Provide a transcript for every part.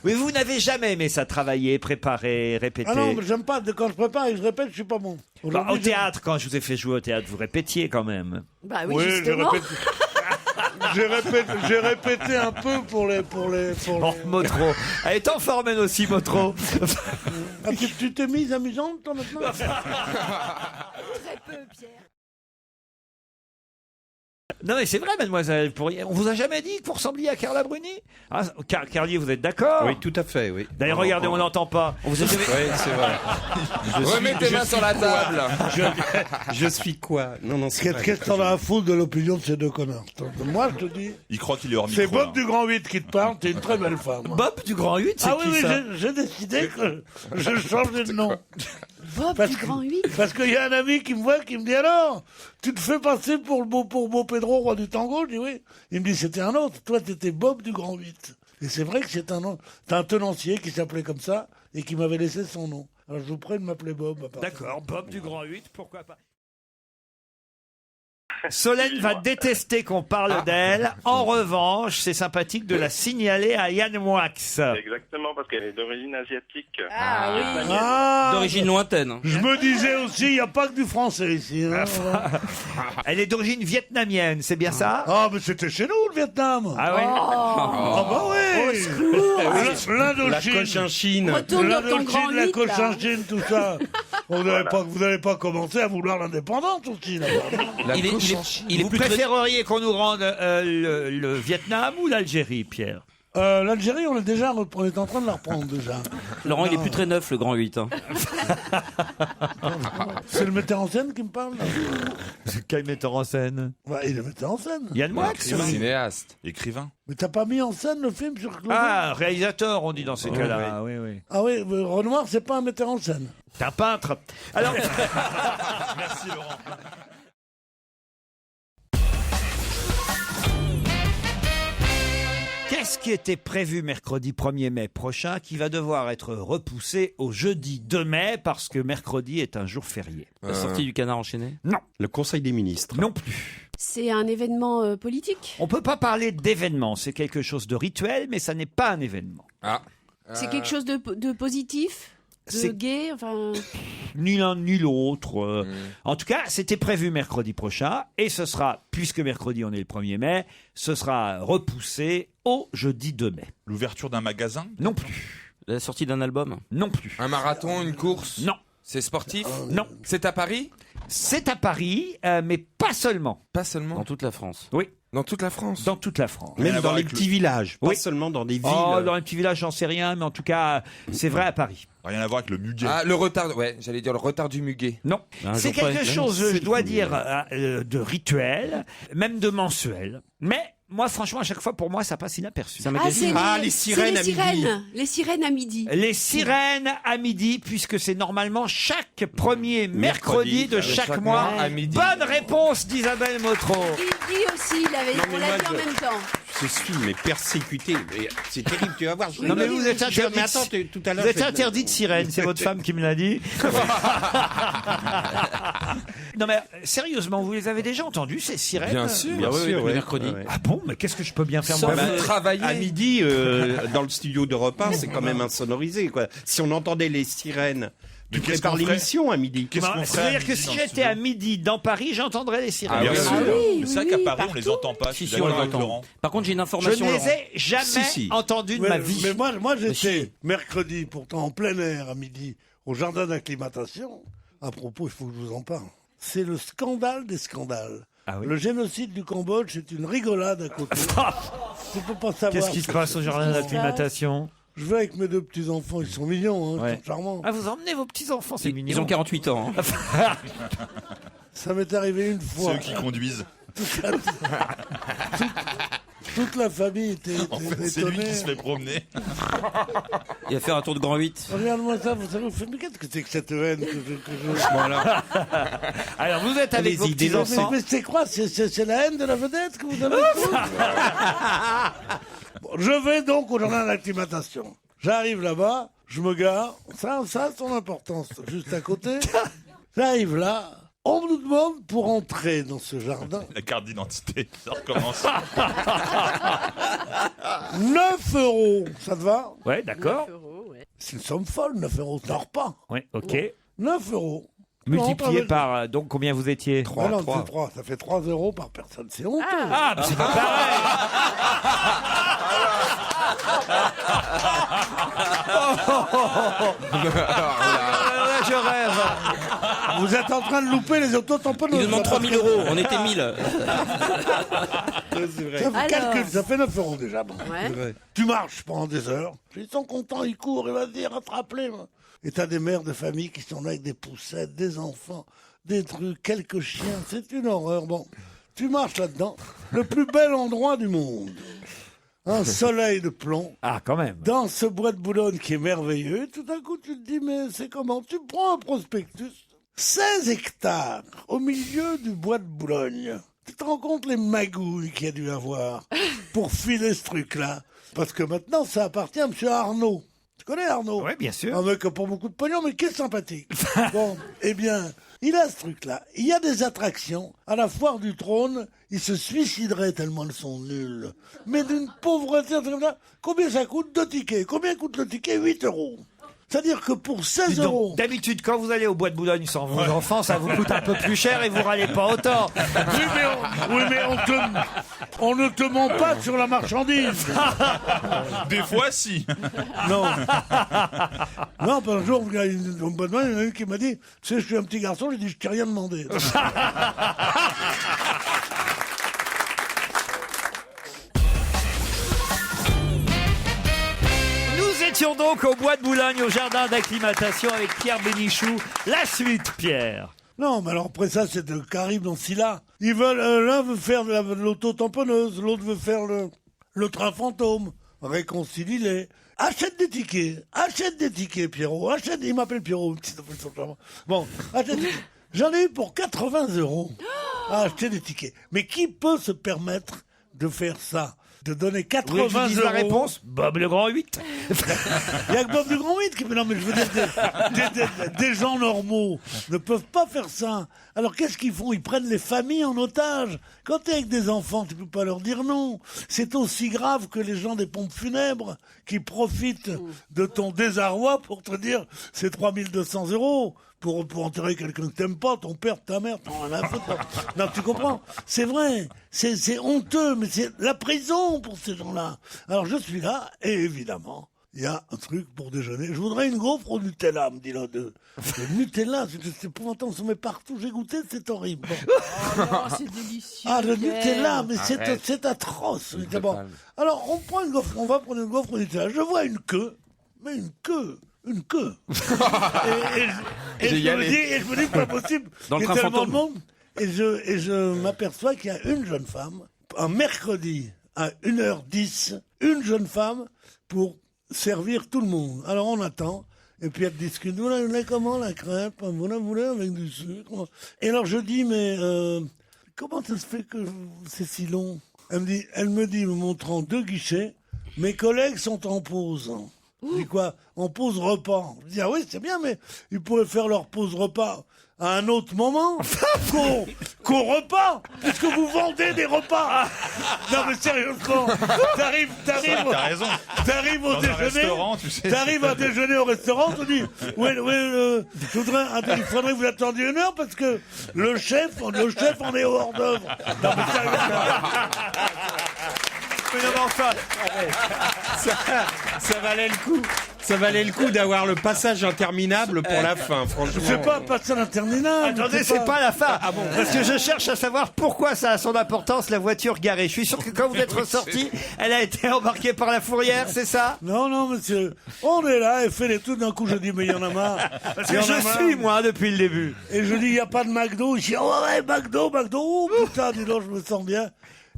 Oui, vous n'avez jamais aimé ça, travailler, préparer, répéter. Ah non, mais j'aime pas. Quand je prépare et que je répète, je suis pas bon. Bah, au théâtre, quand je vous ai fait jouer au théâtre, vous répétiez quand même. Bah oui, Oui, justement. j'ai répété un peu pour les. Oh, Motro. Elle est en forme, elle aussi, Motro. Ah, tu t'es mise amusante, toi, maintenant? Très peu, Pierre. Non, mais c'est vrai, mademoiselle. On vous a jamais dit que vous ressembliez à Carla Bruni? Ah, Carlier, vous êtes d'accord? Oui, tout à fait, oui. D'ailleurs, regardez, on l'entend pas. On vous a jamais... Oui, c'est vrai. Remets tes mains sur la table. Je suis quoi? Non, c'est vrai. Qu'est-ce que t'en as à foutre de l'opinion de ces deux connards? Moi, je te dis. Il croit qu'il est hors C'est micro. Bob là. du Grand 8 qui te parle, t'es une très belle femme. Bob du Grand 8, c'est Ah qui oui, ça? j'ai décidé que je changeais de nom. Bob Parce du que- Grand 8. Parce qu'il y a un ami qui me voit, qui me dit alors, tu te fais passer pour beau Pedro, roi du tango? Je dis oui. Il me dit c'était un autre. Toi, t'étais Bob du Grand 8. Et c'est vrai que c'est un nom. T'as un tenancier qui s'appelait comme ça et qui m'avait laissé son nom. Alors je vous prie de m'appeler Bob. à partir de- D'accord, Bob du Grand 8, pourquoi pas. Solène va détester qu'on parle d'elle. En revanche, c'est sympathique de la signaler à Yann Moix. Exactement, parce qu'elle est d'origine asiatique. Ah oui. Ah, D'origine lointaine. je me disais aussi, il n'y a pas que du français ici. Hein. Elle est d'origine vietnamienne, c'est bien ça? Ah, mais c'était chez nous, le Vietnam. Ah oui. Ah bah oui. La L'Indochine. Cochinchine. Retourne dans ton Grand L'Indochine, la 8, là. Cochinchine, tout ça. Vous n'avez pas commencé à vouloir l'indépendance aussi, là-bas. Il est Vous plus préféreriez qu'on nous rende le Vietnam ou l'Algérie, Pierre? L'Algérie, on est en train de la reprendre déjà. Laurent, il est plus très neuf, le grand 8. Hein. C'est le metteur en scène qui me parle là. Quel metteur en scène? Ouais, il est metteur en scène. Yann Moix? Cinéaste. Écrivain. Mais t'as pas mis en scène le film sur Claude? Ah, réalisateur, on dit dans ces cas-là. Oui, oui. Ah oui, Renoir, c'est pas un metteur en scène. T'es un peintre. Alors, Merci Laurent. qu'est-ce qui était prévu mercredi 1er mai prochain qui va devoir être repoussé au jeudi 2 mai parce que mercredi est un jour férié? La sortie du canard enchaîné. Non, Le Conseil des ministres. non plus. C'est un événement politique. On peut pas parler d'événement. C'est quelque chose de rituel, mais ça n'est pas un événement. C'est quelque chose de positif, de C'est- gai. Enfin, Ni l'un ni l'autre. En tout cas, c'était prévu mercredi prochain et ce sera, puisque mercredi on est le 1er mai, ce sera repoussé au jeudi 2 mai. L'ouverture d'un magasin. Non plus. La sortie d'un album. Non plus. Un marathon, une course. Non. C'est sportif. Non. C'est à Paris. C'est à Paris, mais pas seulement. Pas seulement. Dans toute la France. Oui, Dans toute la France. dans toute la France. Rien à Même voir dans les avec petits villages, pas Oui. seulement dans des villes. Oh, dans les petits villages, j'en sais rien, mais en tout cas, c'est vrai à Paris. Rien à voir avec le muguet. Ah, le retard. Ouais, j'allais dire le retard du muguet. Non, Un c'est jour près. quelque chose, je dois dire, de rituel, même de mensuel. Mais moi, franchement, à chaque fois, pour moi, ça passe inaperçu. C'est un ah, magazine. les sirènes à c'est les midi. sirènes. Les sirènes à midi. Les sirènes à midi, puisque c'est normalement chaque premier mercredi de chaque mois. à midi. Bonne réponse d'Isabelle Motro. Il dit aussi, on mais l'a moi, dit en même temps. Je suis mais persécuté. Mais c'est terrible, tu vas voir. Non, mais vous êtes interdit. Mais attends, tout à l'heure. Vous êtes interdit de sirène, c'est votre femme qui me l'a dit. Non mais sérieusement, vous les avez déjà entendus ces sirènes? Bien sûr. Bien sûr, le ouais. mercredi. Ouais, ouais. Ah bon, mais qu'est-ce que je peux bien faire Sauf moi vous travaillez. À midi, dans le studio d'Europe 1, c'est quand même insonorisé, quoi. Si on entendait les sirènes, tu qu'est-ce prépares qu'on ferait l'émission à midi. Qu'est-ce qu'on ferait C'est-à-dire à que midi si dans le j'étais studio à midi dans Paris, j'entendrais les sirènes. Bien Ah sûr. oui, C'est vrai oui, qu'à Paris, on les partout. entend pas. Si, je suis si, on d'accord les avec entend. Laurent. Par contre, j'ai une Je information. ne les Laurent. ai jamais Si, si. entendus de Mais, ma vie. mais moi si. j'étais mercredi, pourtant en plein air à midi, au jardin d'acclimatation. À propos, il faut que je vous en parle. C'est le scandale des scandales. Ah oui. Le génocide du Cambodge, c'est une rigolade à côté. Tu peux pas savoir. Qu'est-ce qui se passe au jardin d'acclimatation? Je vais avec mes deux petits-enfants, ils sont mignons, hein, Ouais. ils sont charmants. Ah, vous emmenez vos petits-enfants, c'est mignon. Ils ont 48 ans. hein. Ça m'est arrivé une C'est fois. eux qui conduisent. Toute la famille était En fait, c'est lui étonnée. qui se fait promener. Il va faire un tour de grand 8. Regarde-moi ça, vous savez, mais qu'est-ce que c'est que cette haine que je... Voilà. Alors, vous êtes avec Les vos idées petits-enfants. Mais c'est quoi? C'est la haine de la vedette que vous avez? Bon, je vais donc au jardin d'acclimatation. J'arrive là-bas, je me gare. Ça a son importance. Juste à côté. J'arrive là. On nous demande pour entrer dans ce jardin La carte d'identité, ça recommence. 9 €. Ça te va? Ouais, d'accord. C'est une somme folle, 9 €. T'en pas. Ouais, ok. 9 €. Multiplié par, donc combien vous étiez? 3. Non, c'est 3. Ça fait 3 € par personne. C'est honteux. Ah, c'est pas pareil. Je rêve. Vous êtes en train de louper les autotamponneuses. Il nous demande 3 000 €. On était 1000. Ça fait calcul, ça fait 9 € déjà. Bon. Ouais. Tu marches pendant des heures. Ils sont contents, ils courent, et vas-y, rattrape-les. Et t'as des mères de famille qui sont là avec des poussettes, des enfants, des trucs, quelques chiens. C'est une horreur. Bon, tu marches là-dedans. Le plus bel endroit du monde. Un soleil de plomb. Ah, quand même. Dans ce bois de Boulogne qui est merveilleux. Tout d'un coup, tu te dis, mais c'est comment? Tu prends un prospectus. 16 hectares au milieu du bois de Boulogne. Tu te rends compte les magouilles qu'il y a dû avoir pour filer ce truc-là? Parce que maintenant, ça appartient à M. Arnaud. Tu connais Arnaud? Oui, bien sûr. Un mec qui n'a pas beaucoup de pognon, mais qui est sympathique. Bon, eh bien, il a ce truc-là. Il y a des attractions. À la foire du trône, il se suiciderait tellement elles sont nulles. Mais d'une pauvreté, un truc comme ça. Combien ça coûte? 2 tickets. Combien coûte le ticket? 8 €. C'est-à-dire que pour 16 Dis donc, €. d'habitude, quand vous allez au bois de Boulogne sans vos enfants, ça vous coûte un peu plus cher et vous râlez pas autant. Oui, mais on ne te ment pas sur la marchandise. Des fois, si. Non. Non, un jour, il y en a une qui m'a dit, tu sais, je suis un petit garçon, j'ai dit, je t'ai rien demandé. Nous étions donc au bois de Boulogne, au jardin d'acclimatation avec Pierre Bénichou. La suite, Pierre. Non, mais alors après ça, c'est le Caribe dans Scylla. Ils veulent, l'un veut faire de l'auto-tamponneuse, l'autre veut faire le train fantôme. Réconcilie-les. Achète des tickets, Pierrot. Il m'appelle Pierrot. Bon, achète des tickets. J'en ai eu pour 80 € à acheter des tickets. Mais qui peut se permettre de faire ça? De donner 80 Vous voulez que je dise €. la réponse? Bob le Grand 8. Il y a que Bob du Grand 8 qui... Non, mais je veux dire, des gens normaux ne peuvent pas faire ça. Alors, qu'est-ce qu'ils font? Ils prennent les familles en otage. Quand t'es avec des enfants, tu peux pas leur dire non. C'est aussi grave que les gens des pompes funèbres qui profitent de ton désarroi pour te dire c'est 3200 € pour enterrer quelqu'un que t'aimes pas, ton père, ta mère, t'en as rien à foutre. Non, tu comprends? C'est vrai. C'est honteux, mais c'est la prison pour ces gens-là. Alors, je suis là, et évidemment, il y a un truc pour déjeuner. Je voudrais une gaufre au Nutella, me dit l'un d'eux. Le Nutella, c'est épouvantable, on se met partout. J'ai goûté, c'est horrible. Bon. Oh non, c'est délicieux. Ah, le Pierre. Nutella, mais Arrête. c'est atroce. Bon. Alors, on prend une gaufre, on va prendre une gaufre au Nutella. Je vois une queue, mais une queue. et je me dis, pas possible. Dans le Il y a train tellement de fantôme. monde. Et je m'aperçois qu'il y a une jeune femme, un mercredi à 1h10, une jeune femme pour servir tout le monde. Alors on attend, et puis elle discute. Vous la voulez comment, la crêpe? Vous la voulez avec du sucre? Et alors je dis, mais comment ça se fait que c'est si long? Elle me dit, me montrant 2 guichets, mes collègues sont en pause. Je dis quoi? En pause repas. Je dis, ah oui, c'est bien, mais ils pourraient faire leur pause repas à un autre moment qu'au repas, puisque vous vendez des repas. Non, mais sérieusement, t'arrives T'as raison. au Dans un déjeuner, restaurant, tu sais. t'arrives à déjeuner au restaurant, tu dis, il faudrait que vous attendiez 1 heure parce que le chef en est au hors d'œuvre. Non, mais sérieusement. Mais non, mais enfin, Ça valait le coup. Ça valait le coup d'avoir le passage interminable pour la fin, franchement. C'est pas passer l'interminable. attendez, c'est pas la fin. Parce que je cherche à savoir pourquoi ça a son importance, la voiture garée. Je suis sûr que quand vous êtes ressorti, elle a été embarquée par la fourrière, c'est ça? Non, monsieur. On est là et fait les trucs d'un coup. Je dis, mais il y en a marre. Parce que je suis, moi, depuis le début. Et je dis, il n'y a pas de McDo. Il dit, oh ouais, McDo. Oh putain, dis donc, je me sens bien.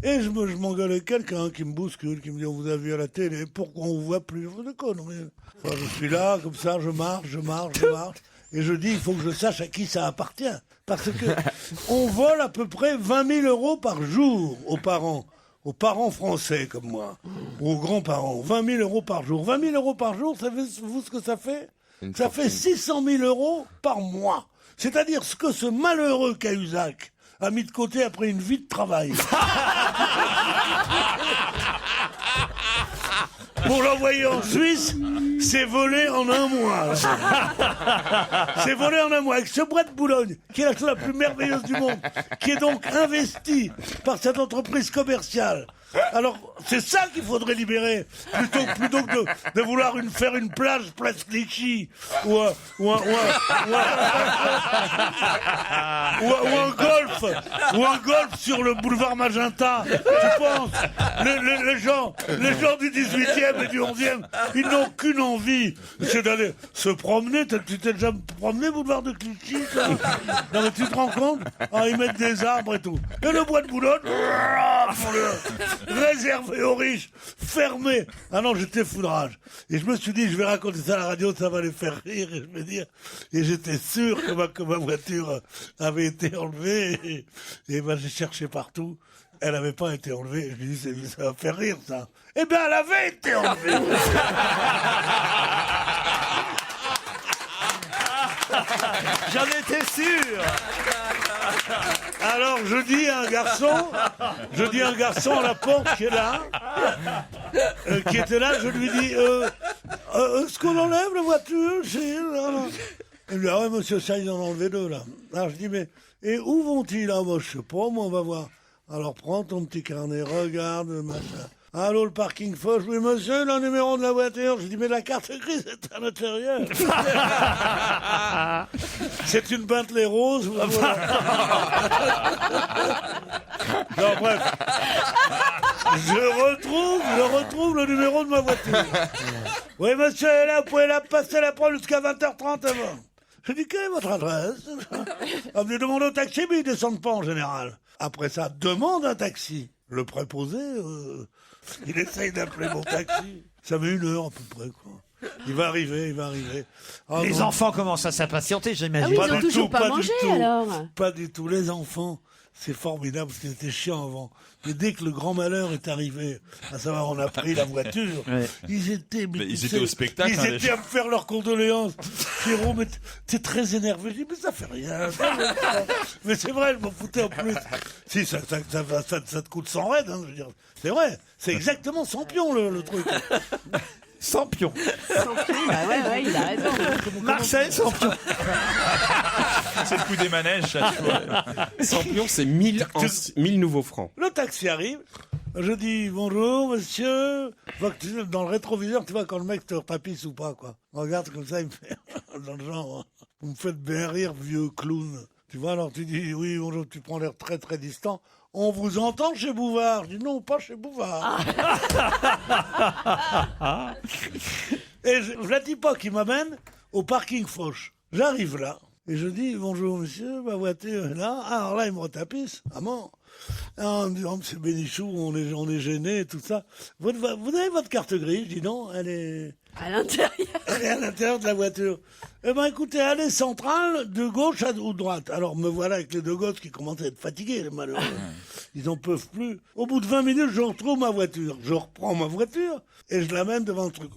Et je m'engueule avec quelqu'un qui me bouscule, qui me dit, on vous a vu à la télé, pourquoi on vous voit plus? Je vous déconne, mais... Enfin, je suis là, comme ça, je marche. Et je dis, il faut que je sache à qui ça appartient. Parce que on vole à peu près 20 000 € par jour aux parents français comme moi, ou aux grands-parents. 20 000 € par jour. 20 000 € par jour, savez-vous ce que ça fait? Ça fait 600 000 euros par mois. C'est-à-dire ce que ce malheureux Cahuzac a mis de côté après une vie de travail. Pour l'envoyer en Suisse, c'est volé en un mois. C'est volé en un mois. Avec ce bois de Boulogne, qui est la chose la plus merveilleuse du monde, qui est donc investi par cette entreprise commerciale. Alors, c'est ça qu'il faudrait libérer, plutôt que de vouloir faire une plage place Clichy, ou un golf sur le boulevard Magenta. Tu penses, les gens du 18e et du 11e, ils n'ont qu'une envie, c'est d'aller se promener. Tu t'es déjà promené boulevard de Clichy, toi? Non, mais tu te rends compte? Ils mettent des arbres et tout. Et le bois de Boulogne, réservé aux riches, fermé. Ah non, j'étais foudrage. Et je me suis dit, je vais raconter ça à la radio, ça va les faire rire. Et je vais dire, et j'étais sûr que ma voiture avait été enlevée. Et ben, j'ai cherché partout. Elle n'avait pas été enlevée. Je me dis, ça va faire rire, ça. Eh bien, elle avait été enlevée. J'en étais sûr. Alors, je dis à un garçon à la porte qui est là, qui était là, je lui dis, est-ce qu'on enlève la voiture? Il me dit, ah ouais, monsieur, ça, ils en ont enlevé deux, là. Alors, je dis, mais, et où vont-ils, là? Moi, je sais pas, moi, on va voir. Alors, prends ton petit carnet, regarde, machin. Allô, le parking Foch? Oui, monsieur, le numéro de la voiture. Je dis, mais la carte grise est à l'intérieur. C'est une Bentley rose. Voilà. Non, bref. Je retrouve le numéro de ma voiture. Oui, monsieur est là, vous pouvez la passer, la prendre jusqu'à 20h30 avant. Je dis, quelle est votre adresse? On me demande au taxi, mais ils descendent pas en général. Après ça, demande un taxi. Le préposé, il essaye d'appeler mon taxi. Ça met 1 heure à peu près, quoi. Il va arriver. Oh, Les enfants commencent à s'impatienter, j'imagine. Ah oui, ils ont toujours pas mangé, alors. Pas du tout. Les enfants, c'est formidable parce qu'ils étaient chiants avant. Mais dès que le grand malheur est arrivé, à savoir on a pris la voiture, Ouais. ils étaient au spectacle. Ils hein, étaient à me faire leurs condoléances. Pierrot, mais t'es très énervé. Je dis, mais ça fait rien. Mais c'est vrai, je m'en foutais en plus. Si, ça te coûte 100 raids, hein, je veux dire. C'est vrai. C'est exactement 100 pions, le truc. Sampion. Bah ouais, il a raison. Marcel Sampion. C'est le coup des manèges, ça, tu vois. 100 pions, c'est 1000 nouveaux francs. Le taxi arrive. Je dis, bonjour, monsieur. Dans le rétroviseur, tu vois, quand le mec te tapisse ou pas, quoi. Regarde comme ça, il me fait, dans le genre, hein, vous me faites bien rire, vieux clown. Tu vois, alors tu dis, oui, bonjour, tu prends l'air très, très distant. On vous entend chez Bouvard. Je dis, non, pas chez Bouvard. Et je la dis pas qui m'amène au parking Foch. J'arrive là. Et je dis, bonjour monsieur, ma voiture est là. Alors là, il me retapisse. Ah bon? Ah, me dit, oh, monsieur Bénichou, on est gêné et tout ça. Vous avez votre carte grise? Je dis non, elle est À l'intérieur. elle est à l'intérieur de la voiture. Eh ben écoutez, allée centrale, de gauche ou de droite. Alors me voilà avec les deux gosses qui commencent à être fatigués, les malheureux. Ils en peuvent plus. Au bout de 20 minutes, je retrouve ma voiture. Je reprends ma voiture et je l'amène devant le truc.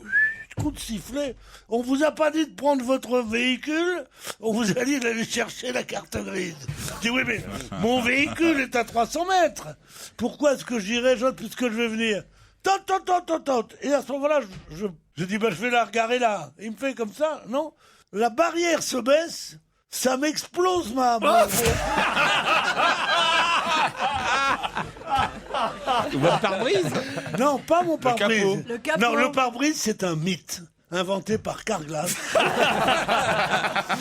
Coup de sifflet. On vous a pas dit de prendre votre véhicule, on vous a dit d'aller chercher la carte grise. Je dis oui, mais mon véhicule est à 300 mètres. Pourquoi est-ce que j'irai puisque je vais venir? Tot. Et à ce moment-là, je dis, je vais la regarder là. Il me fait comme ça, non? La barrière se baisse, ça m'explose Votre pare-brise? Non, pas mon pare-brise. Le capot. Non, le pare-brise, c'est un mythe inventé par Carglass.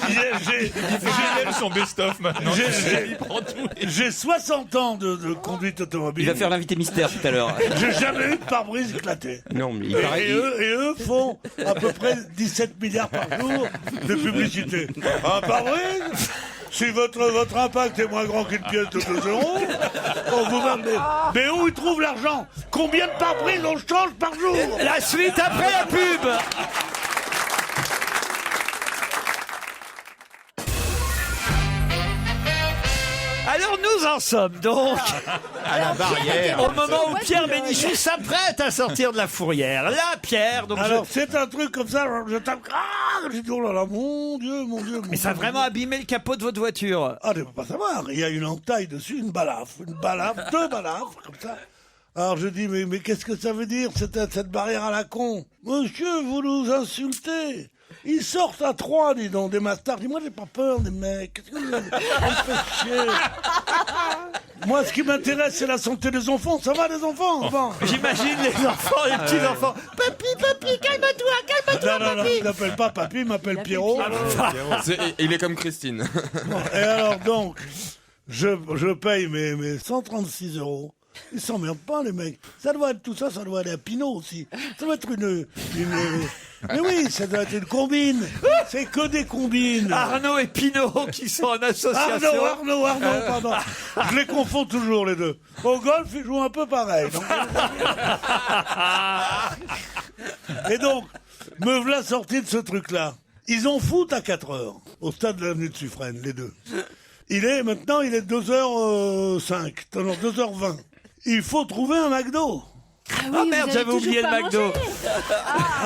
Il aime son best-of maintenant. Il prend tout. J'ai 60 ans de conduite automobile. Il va faire l'invité mystère tout à l'heure. J'ai jamais eu de pare-brise éclaté. Non, mais il Et paraît. eux font à peu près 17 milliards par jour de publicité. Un pare-brise, si votre impact est moins grand qu'une pièce de 2 euros, on vous va. Mais où ils trouvent l'argent? Combien de pare-brise on change par jour? La suite après la pub. Alors nous Nous en sommes donc À la barrière. au moment où Pierre Bénichou s'apprête à sortir de la fourrière. Là, Pierre, donc Alors, c'est un truc comme ça, je tape, je dis, oh là là, mon Dieu, mon Dieu. mais ça a vraiment abîmé le capot de votre voiture. Ah, tu peux pas savoir, il y a une entaille dessus, une balafre, deux balafres, comme ça. Alors je dis, mais qu'est-ce que ça veut dire, cette barrière à la con? Monsieur, vous nous insultez. Ils sortent à 3, dis donc, des mastards. Dis, moi, j'ai pas peur des mecs. Qu'est-ce que vous avez? On me fait chier. Moi, ce qui m'intéresse, c'est la santé des enfants. Ça va, les enfants? Bon. J'imagine les enfants, les petits-enfants. Papi, calme-toi, Non, il m'appelle pas papy, il m'appelle Pierrot. Il est comme Christine. Bon, et alors, donc, je paye mes 136 €. Ils s'emmerdent pas, les mecs. Ça doit être tout ça, ça doit aller à Pinot aussi. Ça doit être une... Mais oui, ça doit être une combine. C'est que des combines. Arnaud et Pinot qui sont en association. Arnaud, pardon. Je les confonds toujours, les deux. Au golf, ils jouent un peu pareil. Donc... Et donc, me voilà sorti de ce truc-là. Ils en foutent à 4 heures, au stade de l'avenue de Suffren, les deux. Maintenant, il est 2h05, non, 2h20. Il faut trouver un McDo. Ah merde, j'avais oublié le McDo.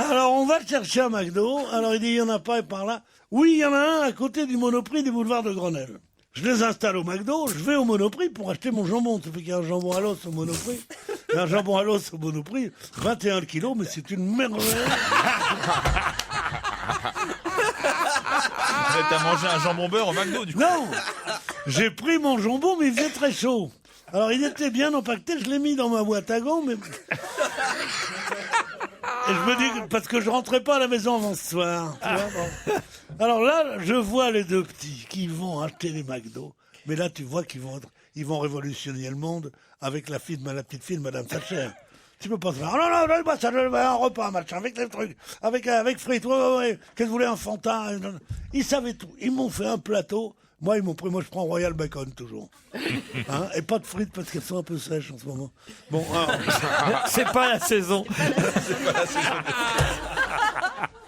Alors, on va chercher un McDo. Alors, il dit, il n'y en a pas, et par là. Oui, il y en a un à côté du Monoprix du boulevard de Grenelle. Je les installe au McDo, je vais au Monoprix pour acheter mon jambon. Ça fait qu'il y a un jambon à l'os au Monoprix. Il y a un jambon à l'os au Monoprix, 21 kilos, mais c'est une merveille. T'as mangé un jambon beurre au McDo, du coup. Non, j'ai pris mon jambon, mais il faisait très chaud. Alors, il était bien empaqueté, je l'ai mis dans ma boîte à gants, mais... Et je me dis, parce que je rentrais pas à la maison avant ce soir. Tu vois, bon. Alors là, je vois les deux petits qui vont acheter les McDo. Mais là, tu vois qu'ils vont révolutionner le monde avec la petite fille de Madame Thatcher. Tu peux pas se dire, non, ça, un repas, machin, avec les trucs, avec frites, ouais. Qu'est-ce que vous voulez, un Fanta? Ils savaient tout. Ils m'ont fait un plateau. Moi, je prends Royal Bacon, toujours. Hein, et pas de frites, parce qu'elles sont un peu sèches en ce moment. Bon, C'est pas la saison.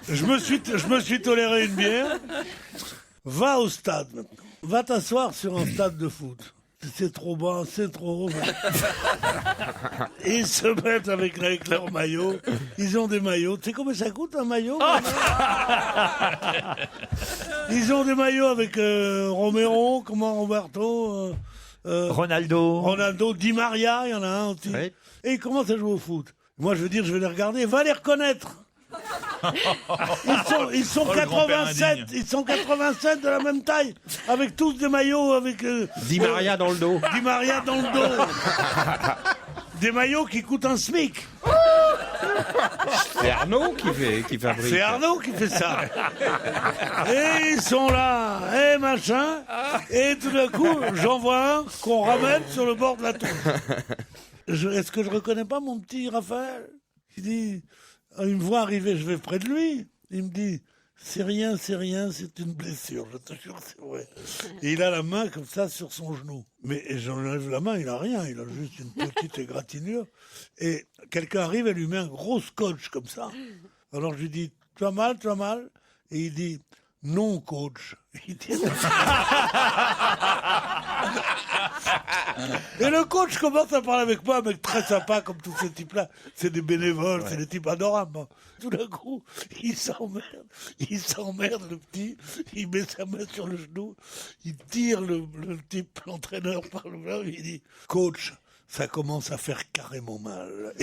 je me suis toléré une bière. Va au stade, maintenant. Va t'asseoir sur un stade de foot. C'est trop bas, c'est trop haut. Ils se mettent avec leur maillot. Ils ont des maillots. Tu sais combien ça coûte un maillot? Ils ont des maillots avec Romero, Roberto, Ronaldo, Di Maria, il y en a un aussi. Oui. Et ils commencent à jouer au foot. Moi, je veux dire, je vais les regarder. Va les reconnaître. Ils sont Oh, le grand-père 87, indigne. ils sont 87 de la même taille, avec tous des maillots, avec Di Maria dans le dos. Di Maria dans le dos. Des maillots qui coûtent un SMIC. C'est Arnaud qui fabrique. C'est Arnaud qui fait ça. Et ils sont là, et machin, et tout d'un coup, j'en vois un qu'on ramène sur le bord de la tour. Est-ce que je reconnais pas mon petit Raphaël? Il me voit arriver, je vais près de lui. Il me dit, c'est rien, c'est une blessure, je te jure, c'est vrai. Et il a la main comme ça sur son genou. Mais j'enlève la main, il a rien, il a juste une petite égratignure. Et quelqu'un arrive et lui met un gros scotch comme ça. Alors je lui dis, tu as mal? Et il dit, non, coach. Il dit... Et le coach commence à parler avec moi, un mec très sympa comme tous ces types-là. C'est des bénévoles, c'est des types adorables. Tout d'un coup, il s'emmerde, le petit, il met sa main sur le genou, il tire le type, l'entraîneur par le bras, il dit, coach, ça commence à faire carrément mal.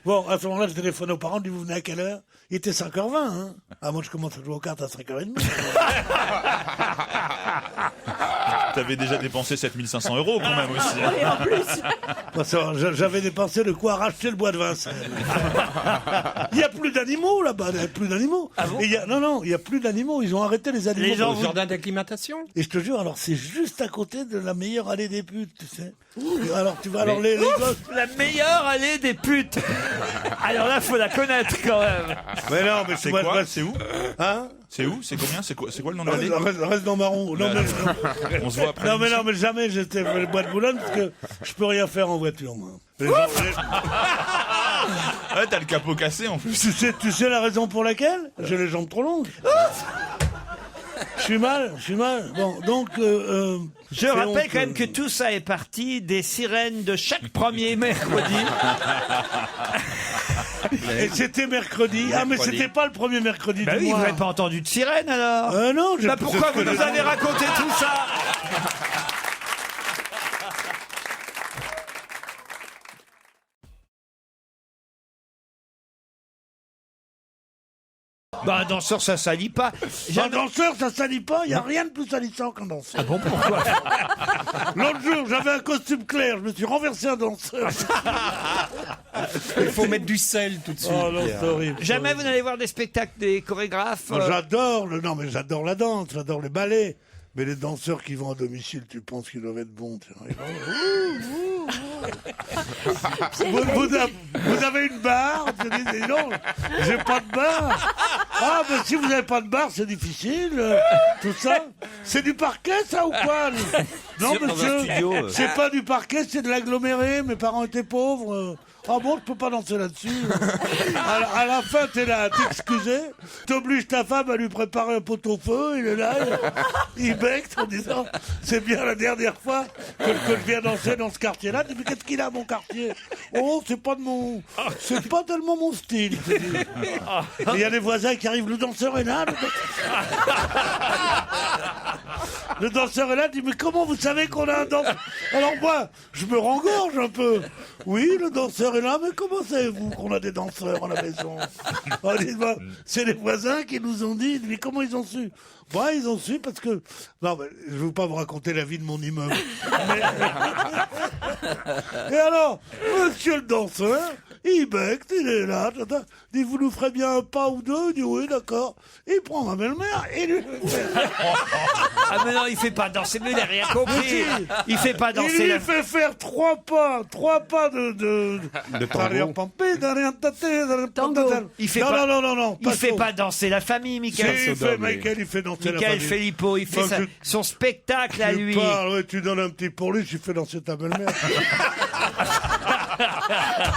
Bon, à ce moment-là, je téléphone aux parents, je dis, vous venez à quelle heure? Il était 5h20, hein. Ah, moi, je commence à jouer aux cartes à 5h30. T'avais déjà dépensé 7500 € quand même aussi. Et en plus, Moi, ça, j'avais dépensé de quoi racheter le bois de Vincennes. Il n'y a plus d'animaux là-bas, il n'y a plus d'animaux. Ah bon? Il n'y a plus d'animaux, ils ont arrêté les animaux. Les gens Au jardin d'acclimatation. Et je te jure, alors c'est juste à côté de la meilleure allée des putes, tu sais. Et alors tu vas, alors les gosses... la meilleure allée des putes. Alors là, faut la connaître quand même. Mais non, mais C'est quoi? C'est où? Hein? C'est où? C'est combien? C'est quoi le nom de l'allée? Reste dans Marron. Non, mais, On se voit après. non, mais jamais j'étais fait le bois de Boulogne parce que je peux rien faire en voiture, moi. Ouais, t'as le capot cassé en plus. Tu sais la raison pour laquelle? J'ai les jambes trop longues. Je suis mal. Bon, donc... Je rappelle quand même que tout ça est parti des sirènes de chaque premier mercredi. Et c'était mercredi. Ah, mais c'était pas le premier mercredi Bah du oui, mois. vous n'avez pas entendu de sirène alors Non, Bah pourquoi vous nous avez raconté tout ça Bah un danseur ça salit pas. Un danseur ça salit pas, il n'y a rien de plus salissant qu'un danseur. Ah bon, pourquoi L'autre jour j'avais un costume clair, je me suis renversé un danseur. Il faut mettre du sel tout de suite. Oh non, c'est horrible. Jamais vous n'allez voir des spectacles des chorégraphes J'adore j'adore la danse, j'adore les ballets. Mais les danseurs qui vont à domicile, tu penses qu'ils doivent être bons. Vous avez une barre? Je dis, non, j'ai pas de barre. Ah, mais si vous n'avez pas de barre, c'est difficile. Tout ça. C'est du parquet, ça, ou quoi? Non, monsieur, c'est pas du parquet, c'est de l'aggloméré. Mes parents étaient pauvres. Ah bon, je peux pas danser là-dessus. À la fin, t'es là à t'excuser. T'obliges ta femme à lui préparer un pot-au-feu. Il est là, il becque en disant c'est bien la dernière fois que je viens danser dans ce quartier-là. Mais qu'est-ce qu'il a, mon quartier? Oh, c'est pas tellement mon style. Il y a des voisins qui arrivent. Le danseur est là. Le danseur est là, dit mais comment vous savez qu'on a un danseur? Alors moi, je me rengorge un peu. Oui, le danseur est là, mais comment savez-vous qu'on a des danseurs à la maison? Oh, dites-moi, c'est les voisins qui nous ont dit, mais comment ils ont su? Bah, ils ont su parce que... Non, mais je ne veux pas vous raconter la vie de mon immeuble. Et alors, monsieur le danseur, il becque, il est là, il dit, vous nous ferez bien un pas ou deux? Il dit, oui, d'accord. Il prend ma belle-mère et lui... Ah mais non, il fait pas danser, mais il n'a rien compris. Il fait pas danser. Il lui fait faire trois pas de tango. Il fait non, il fait pas danser la famille, Michael. il fait danser la Michael famille. Filippo, il fait Moi, son spectacle à lui. Ouais, tu donnes un petit pour lui, je fais danser ta belle-mère.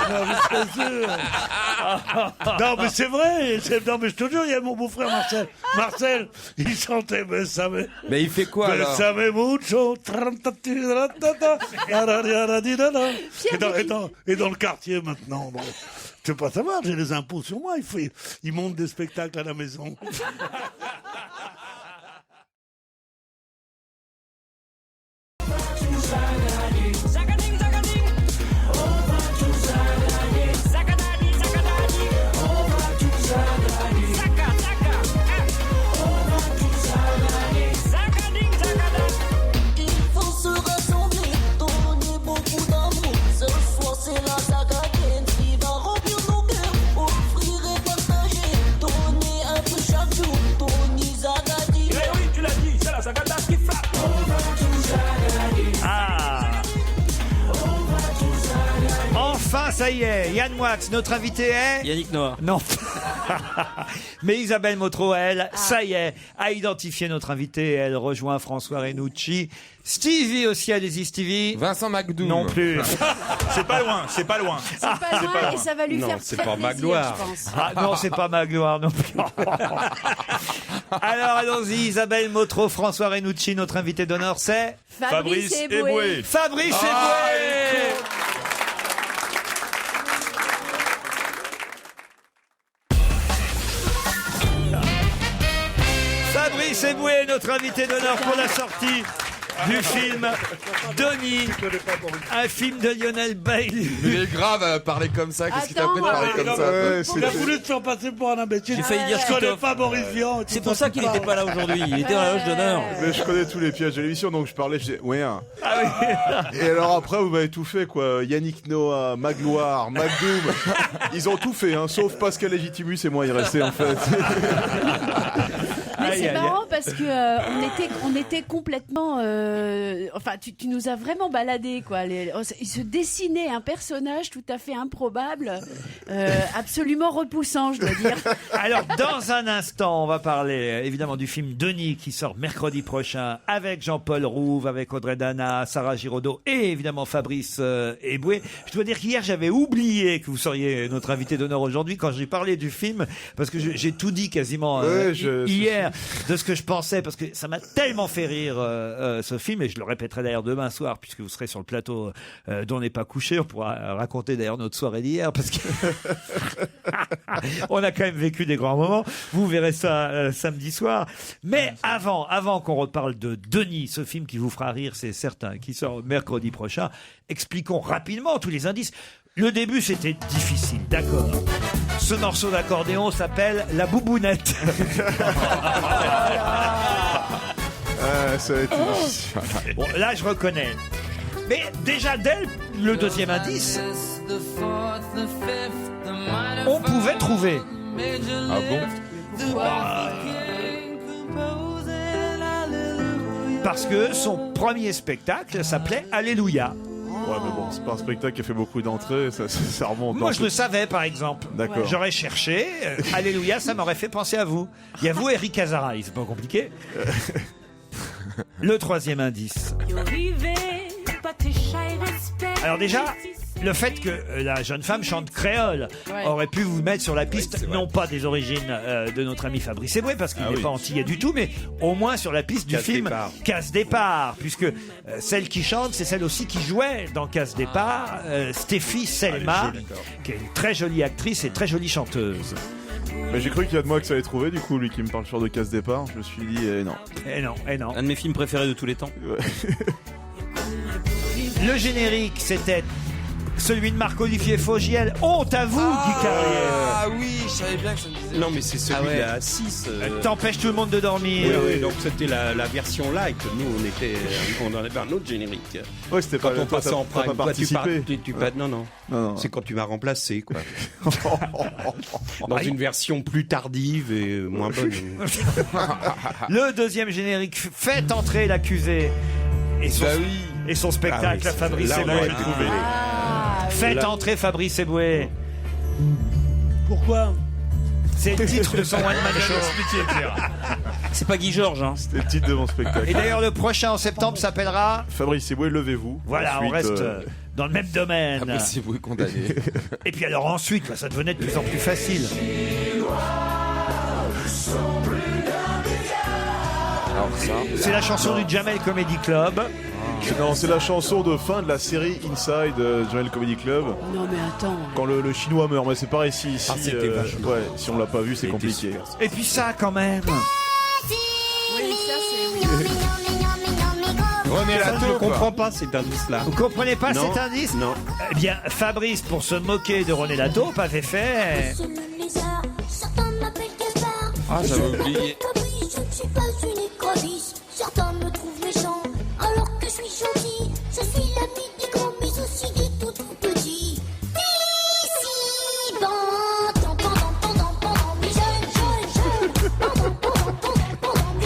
Non, mais c'est sûr. Non, mais c'est vrai. Non, mais je te jure, il y a mon beau-frère Marcel. Marcel, il chantait Bésame. Mais il fait quoi alors? Bésame mucho. Et dans le quartier maintenant. Bon. Je peux pas savoir, j'ai les impôts sur moi. Il monte des spectacles à la maison. Enfin, ça y est, Yann Moix, notre invité est... Yannick Noah. Non. Mais Isabelle Motro, elle, ça y est, a identifié notre invité. Elle rejoint François Renucci. Stevie aussi, allez-y Stevie. Vincent McDoom. Non plus. C'est pas loin, c'est pas loin. C'est pas loin et ça va lui Non, faire c'est très pas plaisir, Magloire. je pense. Ah non, c'est pas ma gloire non plus. Alors allons-y, Isabelle Motro, François Renucci, notre invité d'honneur, c'est... Fabrice Eboué. Fabrice Eboué. Fabrice Eboué, notre invité d'honneur pour la sortie du film Denis, un film de Lionel Bailey. Mais il est grave à parler comme ça. Qu'est-ce qui t'a Attends, fait de parler comme ça? Il a voulu se faire passer pour un imbécile. J'ai failli dire Je connais Titoff. pas Boris Vian. C'est pour ça qu'il n'était pas là aujourd'hui. Il était dans la loge d'honneur. Mais je connais tous les pièges de l'émission, donc je parlais, je disais, ouais. Hein. Et alors après, vous m'avez tout fait, quoi. Yannick Noah, Magloire, McDoom. Ils ont tout fait, hein, sauf Pascal Légitimus et moi, il restait, en fait. Mais Aïe, c'est aïe, marrant parce que on était complètement. Enfin, tu nous as vraiment baladé, quoi. Il se dessinait un personnage tout à fait improbable, absolument repoussant, je dois dire. Alors, dans un instant, on va parler évidemment du film Denis qui sort mercredi prochain avec Jean-Paul Rouve, avec Audrey Dana, Sarah Giraudot et évidemment Fabrice Eboué. Je dois dire qu'hier, j'avais oublié que vous seriez notre invité d'honneur aujourd'hui quand j'ai parlé du film parce que j'ai tout dit quasiment hier. de ce que je pensais, parce que ça m'a tellement fait rire ce film, et je le répéterai d'ailleurs demain soir, puisque vous serez sur le plateau d'On n'est pas couché. On pourra raconter d'ailleurs notre soirée d'hier, parce que on a quand même vécu des grands moments. Vous verrez ça samedi soir. Mais avant qu'on reparle de Denis, ce film qui vous fera rire, c'est certain, qui sort mercredi prochain, expliquons rapidement tous les indices. Le début, c'était difficile, d'accord. Ce morceau d'accordéon s'appelle La Boubounette. Ça a été difficile. Bon, là, je reconnais. Mais déjà, dès le deuxième indice, on pouvait trouver. Ah bon? Parce que son premier spectacle s'appelait Alléluia. Ouais, mais bon, c'est pas un spectacle qui a fait beaucoup d'entrées, ça remonte. Moi, je le savais, par exemple. D'accord. J'aurais cherché. Alléluia, ça m'aurait fait penser à vous. Il y a vous, Eric Azaraï, c'est pas compliqué. Le troisième indice. Alors déjà, le fait que la jeune femme chante créole aurait pu vous mettre sur la piste, non pas des origines de notre ami Fabrice Eboué, parce qu'il n'est pas antillais du tout, mais au moins sur la piste du film Casse Départ, puisque celle qui chante, c'est celle aussi qui jouait dans Casse Départ, Stéphie Selma, qui est une très jolie actrice et très jolie chanteuse. Mais j'ai cru qu'il y a de moi que ça allait trouver, du coup, lui qui me parle sur de Casse Départ, je me suis dit, non. Et non. Un de mes films préférés de tous les temps. Ouais. Le générique, c'était celui de Marc-Olivier Fogiel. Honte à vous, Guy Carrière. Ah oui, je savais bien que ça me disait. Non, mais c'est celui-là à 6. T'empêches tout le monde de dormir. Oui, donc c'était la version light. Nous, on en avait un autre générique. Ouais, c'était Quand pas on passait en prime. pas participé. Non. C'est quand tu m'as remplacé, quoi. Dans une version plus tardive et moins bonne. Le deuxième générique, faites entrer l'accusé. Et son spectacle à Fabrice Eboué. Faites entrer Fabrice Eboué. Pourquoi? C'est le titre de son one-man show. C'est pas Guy Georges, hein. C'était le titre de mon spectacle. Et d'ailleurs, le prochain en septembre s'appellera... Fabrice Eboué, levez-vous. Voilà, Ensuite, on reste dans le même domaine. Fabrice Eboué condamné. Et puis alors ensuite, ça devenait de plus en plus facile. Alors ça. C'est la chanson du Jamel Comedy Club. Non, c'est la chanson de fin de la série Inside Jamel Comedy Club. Non mais attends. Quand le chinois meurt, mais c'est pareil si c'était vachement. ouais, si on l'a pas vu, c'est compliqué. Et puis ça, quand même. Oui, ça c'est... René Lato, je ne quoi. comprends pas cet indice-là. Vous comprenez pas Non, cet indice? non. Eh bien, Fabrice, pour se moquer de René Lato, avait fait... Ah, j'avais oublié. Je ne suis pas une écrevisse. Certains me trouvent méchant, alors que je suis gentil. Je suis l'ami des grands, mais aussi des tout petits. Ici,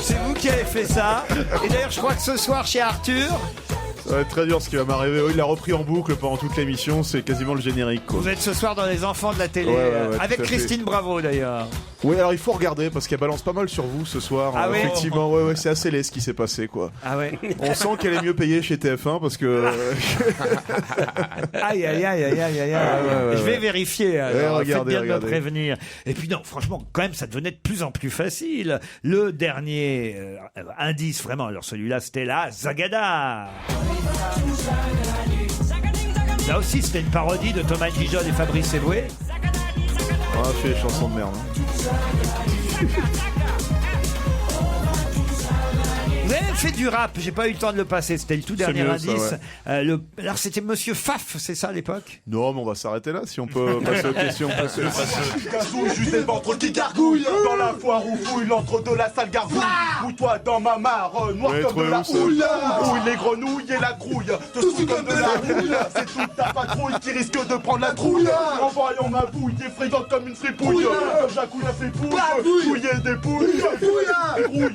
C'est vous qui avez fait ça. Et d'ailleurs, je crois que ce soir, chez Arthur, Ça va être très dur ce qui va m'arriver. Oui, il l'a repris en boucle pendant toute l'émission, c'est quasiment le générique, quoi. vous êtes ce soir dans Les Enfants de la télé, Ouais, avec tout à fait. Christine Bravo d'ailleurs. Oui, alors il faut regarder parce qu'elle balance pas mal sur vous ce soir. Ah oui Effectivement, ouais, c'est assez laid ce qui s'est passé, quoi. Ah ouais. On sent qu'elle est mieux payée chez TF1 parce que. Aïe, aïe, aïe, aïe, aïe, aïe. ouais, Je vais ouais. vérifier. Alors. Faites regardez, bien de me regardez. prévenir. Et puis non, franchement, quand même, ça devenait de plus en plus facile. Le dernier indice, vraiment, alors celui-là, c'était la Zagada. Là aussi, c'était une parodie de Thomas Gijol et Fabrice Eboué. On a fait les chansons de merde. Hein. Vous avez fait du rap, j'ai pas eu le temps de le passer, c'était le tout dernier mieux, ça, indice. ouais. Alors c'était Monsieur Faf, c'est ça à l'époque? Non, mais on va s'arrêter là si on peut passer aux questions. Gazouille, juste des ventres qui gargouillent. Dans la foire où fouille l'entre de la sale gargouille. Mouille-toi dans ma mare, noir Ouais, comme de la trouvé où, ça houille. Houille les grenouilles et la grouille. Te sous comme de la houille. C'est toute ta patrouille qui risque de prendre la trouille. En voyant ma bouille effrayante comme une fripouille. Comme Jacouille a fait pouille. Fouiller des pouilles. Grouille,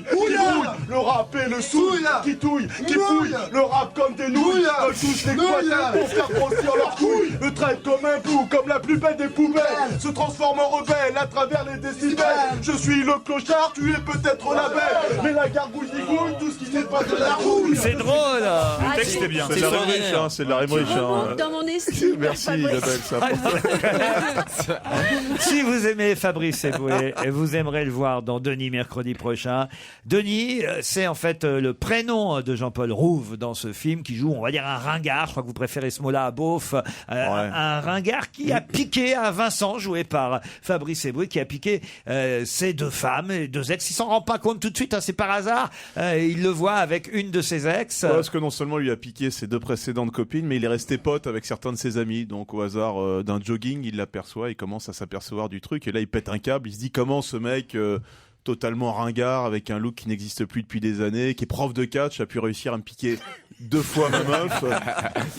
le rap est le souille, qui touille, qui fouille, le rap comme des nouilles, veulent tous l'exploiter pour faire grossir leurs couilles, le traite comme un bout, comme la plus belle des poubelles, se transforme en rebelle à travers les décibels. Je suis le clochard, tu es peut-être la belle, mais la gargouille zigouille, tout ce qui n'est pas de la rouille. C'est drôle. Le texte est bien. C'est de la Rémoïche, c'est de la Rémoïche. Tu remontes dans mon estime. Merci Fabrice. Isabelle, ça. Si vous aimez Fabrice Eboué, vous aimerez le voir dans Denis mercredi prochain. Denis, c'est en fait le prénom de Jean-Paul Rouve dans ce film qui joue, on va dire, un ringard. Je crois que vous préférez ce mot-là à beauf. Un ringard qui a piqué à Vincent, joué par Fabrice Eboué, qui a piqué ses deux femmes, et deux ex. Il s'en rend pas compte tout de suite, hein, c'est par hasard. Il le voit avec une de ses ex. Parce que non seulement lui a piqué ses deux précédentes copines, mais il est resté pote avec certains de ses amis. Donc au hasard d'un jogging, il l'aperçoit, il commence à s'apercevoir du truc, et là il pète un câble. Il se dit comment ce mec totalement ringard, avec un look qui n'existe plus depuis des années, qui est prof de catch, a pu réussir à me piquer 2 fois ma meuf.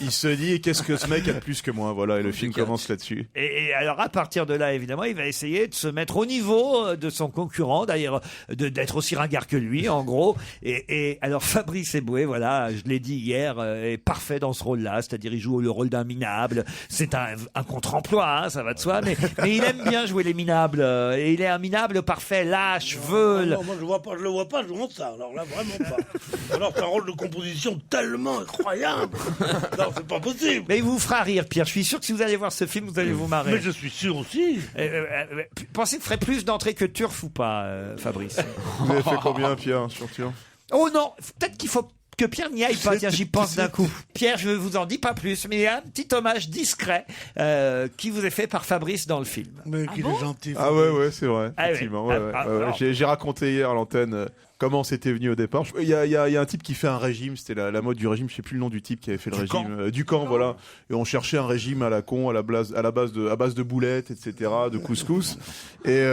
Il se dit, qu'est-ce que ce mec a de plus que moi? Voilà, et le film commence là-dessus. Et alors, à partir de là, évidemment, il va essayer de se mettre au niveau de son concurrent, d'ailleurs, d'être aussi ringard que lui, en gros. Et alors, Fabrice Eboué, voilà, je l'ai dit hier, est parfait dans ce rôle-là, c'est-à-dire il joue le rôle d'un minable. C'est un contre-emploi, hein, ça va de soi, mais il aime bien jouer les minables. Et il est un minable parfait, lâche, veule. Non, moi je le vois pas jouant ça, alors là vraiment pas. Alors c'est un rôle de composition tellement incroyable. Non, c'est pas possible. Mais il vous fera rire, Pierre. Je suis sûr que si vous allez voir ce film, vous allez vous marrer. Mais je suis sûr aussi. Pensez qu'il ferait plus d'entrées que Turf ou pas, Fabrice? Vous avez fait combien, Pierre, sur Turf? Oh non, peut-être qu'il faut que Pierre n'y aille pas. Tiens, j'y pense d'un coup. Pierre, je ne vous en dis pas plus, mais il y a un petit hommage discret qui vous est fait par Fabrice dans le film. Mais qu'il est gentil. Ah ouais, c'est vrai. Ah Effectivement, ouais. ouais. Alors. J'ai raconté hier à l'antenne comment c'était venu au départ. Il y a un type qui fait un régime, c'était la mode du régime, je sais plus le nom du type qui avait fait le régime. Ducamp, voilà. Et on cherchait un régime à la con, à base de boulettes, etc., de couscous. Et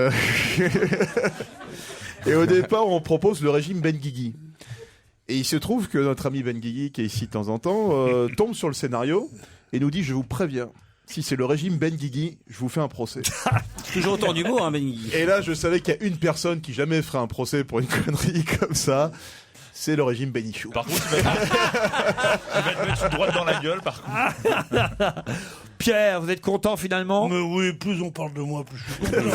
au départ, on propose le régime Benguigui. Et il se trouve que notre ami Benguigui, qui est ici de temps en temps, tombe sur le scénario et nous dit, je vous préviens, si c'est le régime Benguigui, je vous fais un procès. Toujours autant d'humour, hein, Benguigui. Et là, je savais qu'il y a une personne qui jamais ferait un procès pour une connerie comme ça. C'est le régime Bénichou. Par contre, il va te mettre une droite dans la gueule, par contre. Pierre, vous êtes content finalement? Mais oui, plus on parle de moi, plus je suis content.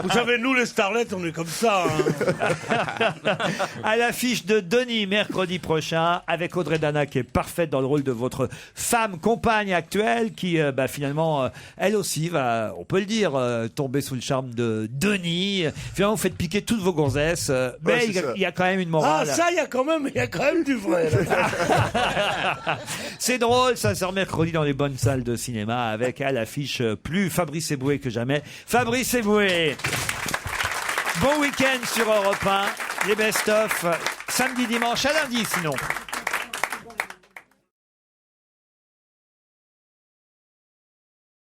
Vous savez, nous les starlettes, on est comme ça. Hein. À l'affiche de Denis mercredi prochain, avec Audrey Dana qui est parfaite dans le rôle de votre femme compagne actuelle, qui finalement, elle aussi va, on peut le dire, tomber sous le charme de Denis. Finalement, vous faites piquer toutes vos gonzesses, mais il y a quand même une morale. Ah, ça, il y a quand même du vrai. C'est drôle, ça sort mercredi dans les bonnes salles de cinéma, avec à l'affiche plus Fabrice Eboué que jamais. Fabrice Eboué, bon week-end sur Europe 1, les best-of, samedi, dimanche, à lundi sinon.